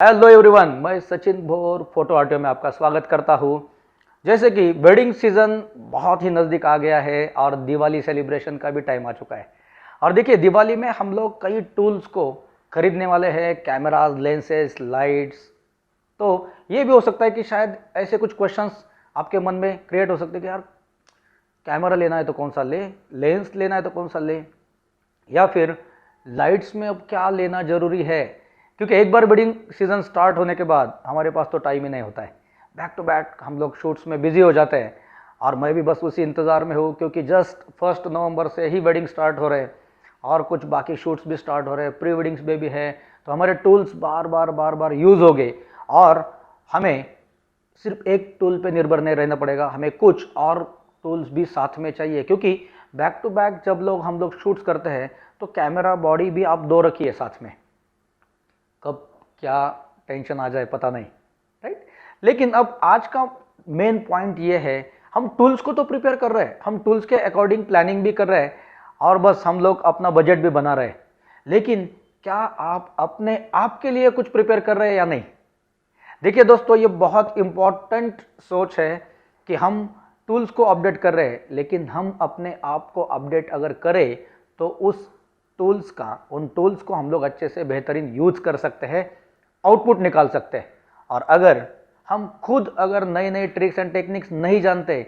Hello everyone, मैं सचिन भोर photo RTO में आपका स्वागत करता हूँ। जैसे कि वेडिंग सीजन बहुत ही नज़दीक आ गया है और दिवाली सेलिब्रेशन का भी टाइम आ चुका है। और देखिए, दिवाली में हम लोग कई टूल्स को खरीदने वाले हैं, कैमराज, लेंसेज, लाइट्स। तो ये भी हो सकता है कि शायद ऐसे कुछ क्वेश्चंस आपके मन में क्रिएट हो सकते हैं कि यार, कैमरा लेना है तो कौन सा ले, लेंस लेना है तो कौन सा ले, या फिर लाइट्स में अब क्या लेना ज़रूरी है। क्योंकि एक बार वेडिंग सीज़न स्टार्ट होने के बाद हमारे पास तो टाइम ही नहीं होता है, बैक टू बैक हम लोग शूट्स में बिजी हो जाते हैं। और मैं भी बस उसी इंतज़ार में हूँ, क्योंकि जस्ट 1 नवंबर से ही वेडिंग स्टार्ट हो रहे हैं और कुछ बाकी शूट्स भी स्टार्ट हो रहे हैं, प्री वेडिंग्स में भी है। तो हमारे टूल्स बार बार यूज़ हो गए और हमें सिर्फ एक टूल पे निर्भर नहीं रहना पड़ेगा, हमें कुछ और टूल्स भी साथ में चाहिए। क्योंकि बैक टू बैक जब हम लोग शूट्स करते हैं तो कैमरा बॉडी भी आप दो रखिए साथ में, कब क्या टेंशन आ जाए पता नहीं, राइट। लेकिन अब आज का मेन पॉइंट ये है, हम टूल्स को तो प्रिपेयर कर रहे हैं, हम टूल्स के अकॉर्डिंग प्लानिंग भी कर रहे हैं और बस हम लोग अपना बजट भी बना रहे हैं। लेकिन क्या आप अपने आप के लिए कुछ प्रिपेयर कर रहे हैं या नहीं? देखिए दोस्तों, ये बहुत इंपॉर्टेंट सोच है कि हम टूल्स को अपडेट कर रहे हैं, लेकिन हम अपने आप को अपडेट अगर करें तो उन टूल्स को हम लोग अच्छे से बेहतरीन यूज कर सकते हैं, आउटपुट निकाल सकते हैं। और अगर हम खुद अगर नई नई ट्रिक्स एंड टेक्निक्स नहीं जानते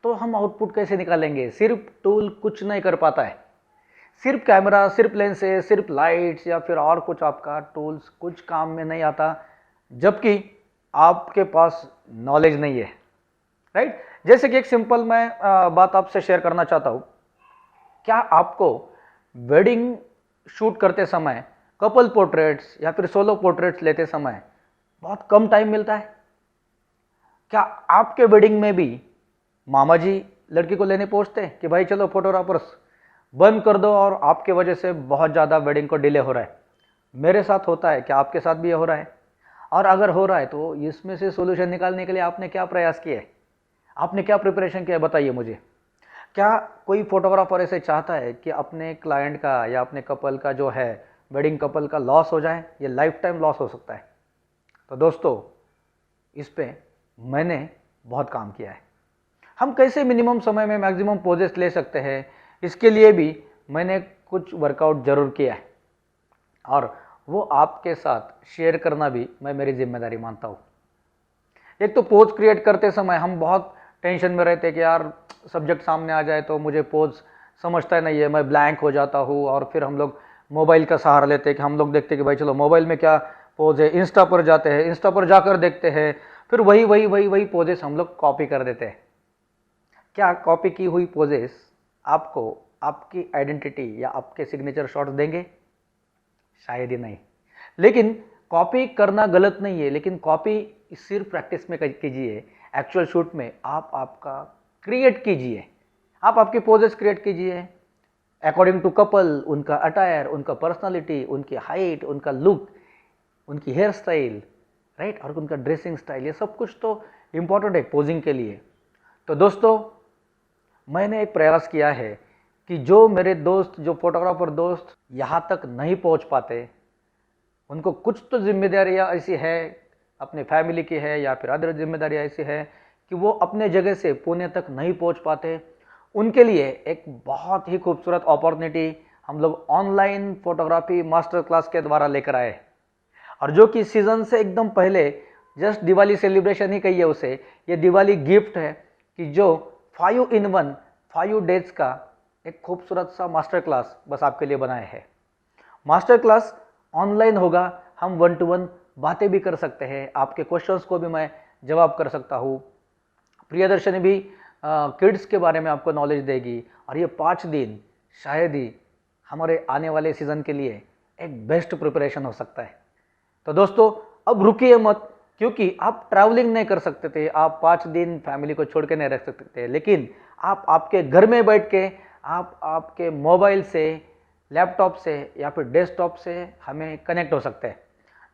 तो हम आउटपुट कैसे निकालेंगे? सिर्फ टूल कुछ नहीं कर पाता है, सिर्फ कैमरा, सिर्फ लेंसेज, सिर्फ लाइट्स या फिर और कुछ आपका टूल्स कुछ काम में नहीं आता, जबकि आपके पास नॉलेज नहीं है, राइट। जैसे कि एक सिंपल मैं बात आपसे शेयर करना चाहता हूं। क्या आपको वेडिंग शूट करते समय, कपल पोर्ट्रेट्स या फिर सोलो पोर्ट्रेट्स लेते समय बहुत कम टाइम मिलता है? क्या आपके वेडिंग में भी मामा जी लड़की को लेने पहुंचते हैं कि भाई चलो फोटोग्राफर्स बंद कर दो, और आपके वजह से बहुत ज़्यादा वेडिंग को डिले हो रहा है? मेरे साथ होता है, क्या आपके साथ भी ये हो रहा है? और अगर हो रहा है तो इसमें से सोल्यूशन निकालने के लिए आपने क्या प्रयास किए, आपने क्या प्रिपरेशन किया, बताइए मुझे। क्या कोई फोटोग्राफर ऐसे चाहता है कि अपने क्लाइंट का या अपने कपल का जो है, वेडिंग कपल का लॉस हो जाए? ये लाइफ टाइम लॉस हो सकता है। तो दोस्तों, इस पे मैंने बहुत काम किया है। हम कैसे मिनिमम समय में मैक्सिमम पोजेस ले सकते हैं, इसके लिए भी मैंने कुछ वर्कआउट जरूर किया है और वो आपके साथ शेयर करना भी मैं मेरी जिम्मेदारी मानता हूँ। एक तो पोज क्रिएट करते समय हम बहुत टेंशन में रहते हैं कि यार सब्जेक्ट सामने आ जाए तो मुझे पोज समझता नहीं है, मैं ब्लैंक हो जाता हूँ। और फिर हम लोग मोबाइल का सहारा लेते हैं कि हम लोग देखते हैं कि भाई चलो मोबाइल में क्या पोज है, इंस्टा पर जाते हैं, इंस्टा पर जाकर देखते हैं, फिर वही पोजेस हम लोग कॉपी कर देते हैं। क्या कॉपी की हुई पोजेस आपको आपकी आइडेंटिटी या आपके सिग्नेचर शॉट्स देंगे? शायद ही नहीं। लेकिन कॉपी करना गलत नहीं है, लेकिन कॉपी सिर्फ प्रैक्टिस में कीजिए, एक्चुअल शूट में आप आपका क्रिएट कीजिए, आप आपकी पोजेस क्रिएट कीजिए अकॉर्डिंग टू कपल, उनका अटायर, उनका पर्सनालिटी, उनकी हाइट, उनका लुक, उनकी हेयर स्टाइल, राइट, और उनका ड्रेसिंग स्टाइल। ये सब कुछ तो इम्पोर्टेंट है पोजिंग के लिए। तो दोस्तों, मैंने एक प्रयास किया है कि जो मेरे दोस्त, जो फोटोग्राफर दोस्त यहाँ तक नहीं पहुँच पाते, उनको कुछ तो जिम्मेदारियाँ ऐसी है, अपने फैमिली की है या फिर अदर जिम्मेदारियाँ ऐसी है कि वो अपने जगह से पुणे तक नहीं पहुँच पाते, उनके लिए एक बहुत ही खूबसूरत अपॉर्चुनिटी हम लोग ऑनलाइन फोटोग्राफी मास्टर क्लास के द्वारा लेकर आए। और जो कि सीज़न से एकदम पहले, जस्ट दिवाली सेलिब्रेशन ही कहिए उसे, ये दिवाली गिफ्ट है कि जो 5 in 1 5 डेज का एक खूबसूरत सा मास्टर क्लास बस आपके लिए बनाए हैं। मास्टर क्लास ऑनलाइन होगा, हम 1 to 1 बातें भी कर सकते हैं, आपके क्वेश्चंस को भी मैं जवाब कर सकता हूँ। प्रियदर्शनी भी किड्स के बारे में आपको नॉलेज देगी। और ये 5 दिन शायद ही हमारे आने वाले सीज़न के लिए एक बेस्ट प्रिपरेशन हो सकता है। तो दोस्तों, अब रुकिए मत, क्योंकि आप ट्रैवलिंग नहीं कर सकते थे, आप 5 दिन फैमिली को छोड़ के नहीं रह सकते थे, लेकिन आप आपके घर में बैठ के, आप आपके मोबाइल से, लैपटॉप से या फिर डेस्कटॉप से हमें कनेक्ट हो सकते हैं।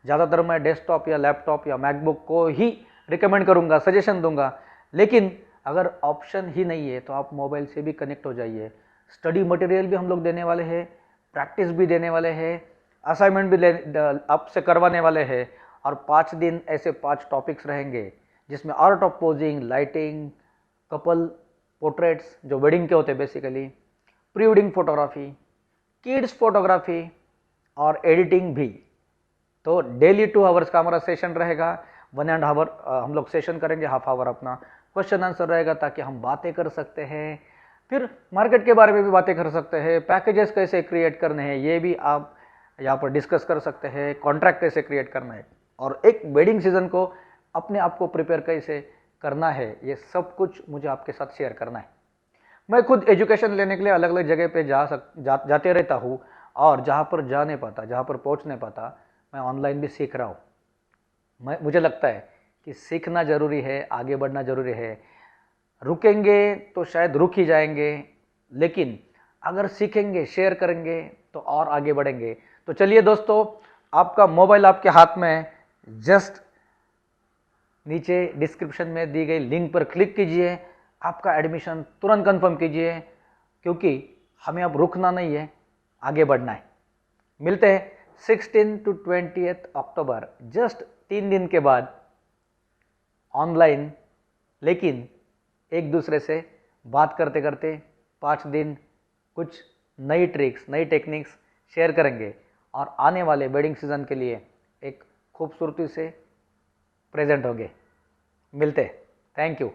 ज़्यादातर मैं डेस्कटॉप या लैपटॉप या मैकबुक को ही रिकमेंड करूँगा, सजेशन दूंगा। लेकिन अगर ऑप्शन ही नहीं है तो आप मोबाइल से भी कनेक्ट हो जाइए। स्टडी मटेरियल भी हम लोग देने वाले हैं, प्रैक्टिस भी देने वाले हैं, असाइनमेंट भी आपसे करवाने वाले हैं। और 5 दिन ऐसे 5 टॉपिक्स रहेंगे जिसमें art of posing, lighting, couple portraits जो वेडिंग के होते हैं basically, pre wedding photography, kids photography और एडिटिंग भी। तो डेली 2 आवर्स का हमारा सेशन रहेगा। 1.5 आवर हम लोग सेशन करेंगे, हाफ आवर अपना क्वेश्चन आंसर रहेगा ताकि हम बातें कर सकते हैं। फिर मार्केट के बारे में भी बातें कर सकते हैं, पैकेजेस कैसे क्रिएट करने हैं ये भी आप यहाँ पर डिस्कस कर सकते हैं, कॉन्ट्रैक्ट कैसे क्रिएट करना है और एक वेडिंग सीजन को अपने आप को प्रिपेयर कैसे करना है, ये सब कुछ मुझे आपके साथ शेयर करना है। मैं खुद एजुकेशन लेने के लिए अलग अलग जगह पे जाते रहता हूँ और जहाँ पर जा नहीं पाता, जहाँ पर पहुँच नहीं पाता, मैं ऑनलाइन भी सीख रहा हूँ। मुझे लगता है कि सीखना ज़रूरी है, आगे बढ़ना ज़रूरी है। रुकेंगे तो शायद रुक ही जाएंगे, लेकिन अगर सीखेंगे, शेयर करेंगे तो और आगे बढ़ेंगे। तो चलिए दोस्तों, आपका मोबाइल आपके हाथ में, जस्ट नीचे डिस्क्रिप्शन में दी गई लिंक पर क्लिक कीजिए, आपका एडमिशन तुरंत कंफर्म कीजिए, क्योंकि हमें अब रुकना नहीं है, आगे बढ़ना है। मिलते हैं 16 to 20 अक्टूबर, जस्ट 3 दिन के बाद ऑनलाइन, लेकिन एक दूसरे से बात करते करते 5 दिन कुछ नई ट्रिक्स, नई टेक्निक्स शेयर करेंगे और आने वाले वेडिंग सीजन के लिए एक खूबसूरती से प्रेजेंट होंगे। मिलते हैं। Thank you.